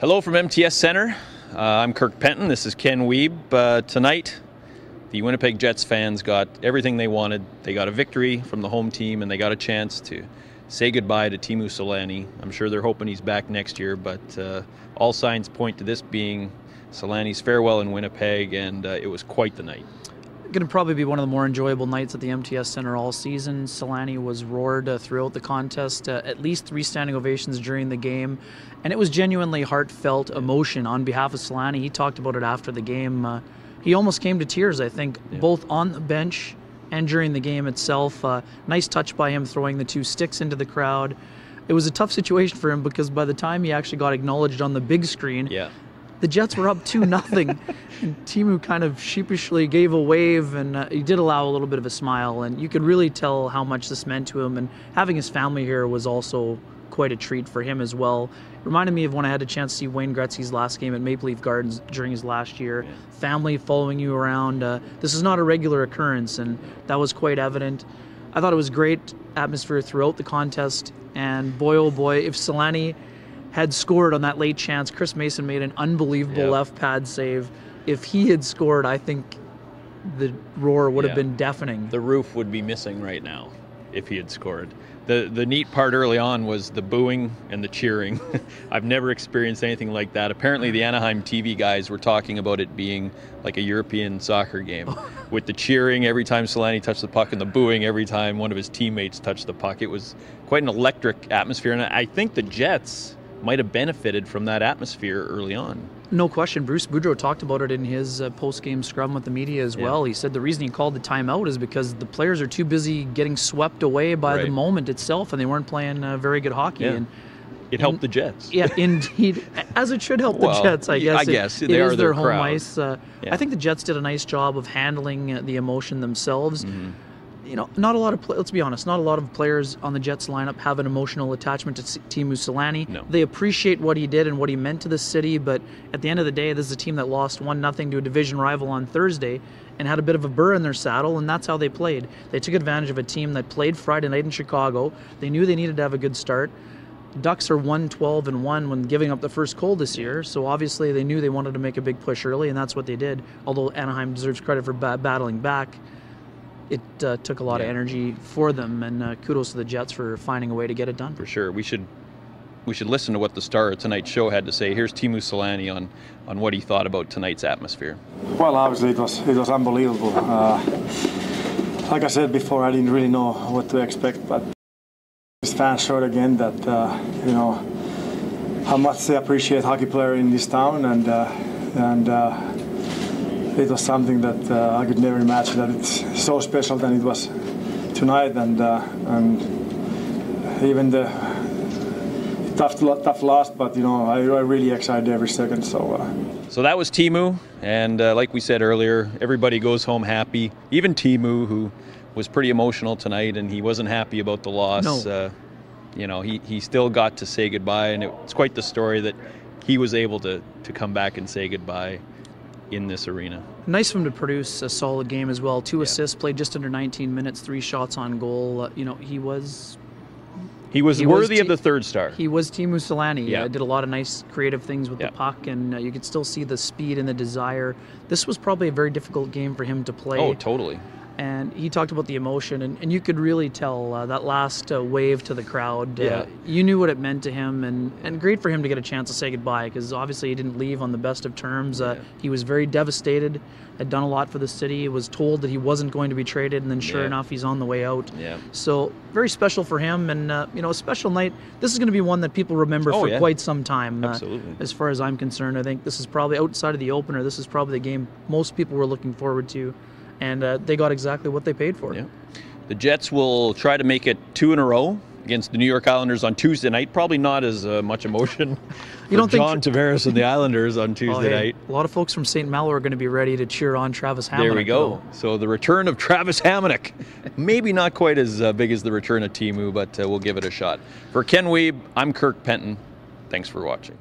Hello from MTS Center. I'm Kirk Penton. This is Ken Wiebe. Tonight, the Winnipeg Jets fans got everything they wanted. They got a victory from the home team, and they got a chance to say goodbye to Teemu Selanne. I'm sure they're hoping he's back next year, but all signs point to this being Selanne's farewell in Winnipeg, and it was quite the night. Going to probably be one of the more enjoyable nights at the MTS Center all season. Selanne was roared throughout the contest, at least 3 standing ovations during the game, and it was genuinely heartfelt emotion on behalf of Selanne. He talked about it after the game. He almost came to tears, I think, both on the bench and during the game itself. Nice touch by him throwing the 2 sticks into the crowd. It was a tough situation for him because by the time he actually got acknowledged on the big screen, the Jets were up 2-0, and Teemu kind of sheepishly gave a wave, and he did allow a little bit of a smile, and you could really tell how much this meant to him, and having his family here was also quite a treat for him as well. It reminded me of when I had a chance to see Wayne Gretzky's last game at Maple Leaf Gardens during his last year. Family following you around. This is not a regular occurrence, and that was quite evident. I thought it was great atmosphere throughout the contest, and boy oh boy, if Selanne had scored on that late chance. Chris Mason made an unbelievable left pad save. If he had scored, I think the roar would have been deafening. The roof would be missing right now if he had scored. The neat part early on was the booing and the cheering. I've never experienced anything like that. Apparently the Anaheim TV guys were talking about it being like a European soccer game with the cheering every time Selanne touched the puck and the booing every time one of his teammates touched the puck. It was quite an electric atmosphere, and I think the Jets might have benefited from that atmosphere early on. No question. Bruce Boudreau talked about it in his post-game scrum with the media as well. He said the reason he called the timeout is because the players are too busy getting swept away by the moment itself, and they weren't playing very good hockey. And it helped the Jets. Yeah, indeed. As it should help the Jets, I guess. I guess. It is their home ice. I think the Jets did a nice job of handling the emotion themselves. You know, not a lot of let's be honest, not a lot of players on the Jets lineup have an emotional attachment to Teemu Selanne. No. They appreciate what he did and what he meant to the city, but at the end of the day, this is a team that lost 1-0 to a division rival on Thursday and had a bit of a burr in their saddle, and that's how they played. They took advantage of a team that played Friday night in Chicago. They knew they needed to have a good start. Ducks are 1-12-1 when giving up the first goal this year, so obviously they knew they wanted to make a big push early, and that's what they did. Although Anaheim deserves credit for battling back, it took a lot of energy for them, and kudos to the Jets for finding a way to get it done. For sure. We should listen to what the star of tonight's show had to say. Here's Teemu Selanne on what he thought about tonight's atmosphere. Well, obviously it was unbelievable. Like I said before, I didn't really know what to expect, but these fans showed again that you know how much they appreciate hockey player in this town, and it was something that I could never imagine that it's so special than it was tonight, and even the tough loss, but you know I really excited every second. So that was Teemu, and like we said earlier, everybody goes home happy. Even Teemu, who was pretty emotional tonight, and he wasn't happy about the loss. No. You know, he still got to say goodbye, and it's quite the story that he was able to come back and say goodbye in this arena. Nice of him to produce a solid game as well. 2 assists, played just under 19 minutes, 3 shots on goal. You know, he was worthy of the 3rd star. He was Teemu Selanne. Did a lot of nice creative things with the puck, and you could still see the speed and the desire. This was probably a very difficult game for him to play. Oh, totally. And he talked about the emotion, and you could really tell that last wave to the crowd. You knew what it meant to him, and great for him to get a chance to say goodbye, because obviously he didn't leave on the best of terms. He was very devastated, had done a lot for the city, was told that he wasn't going to be traded, and then sure enough, he's on the way out. So very special for him, and you know, a special night. This is going to be one that people remember for quite some time. Absolutely. As far as I'm concerned, I think this is probably, outside of the opener, this is probably the game most people were looking forward to. And they got exactly what they paid for. The Jets will try to make it 2 in a row against the New York Islanders on Tuesday night. Probably not as much emotion for John Tavares and the Islanders on Tuesday night. A lot of folks from St. Malo are going to be ready to cheer on Travis Hamonic. There we go. So the return of Travis Hamonic. Maybe not quite as big as the return of Teemu, but we'll give it a shot. For Ken Wiebe, I'm Kirk Penton. Thanks for watching.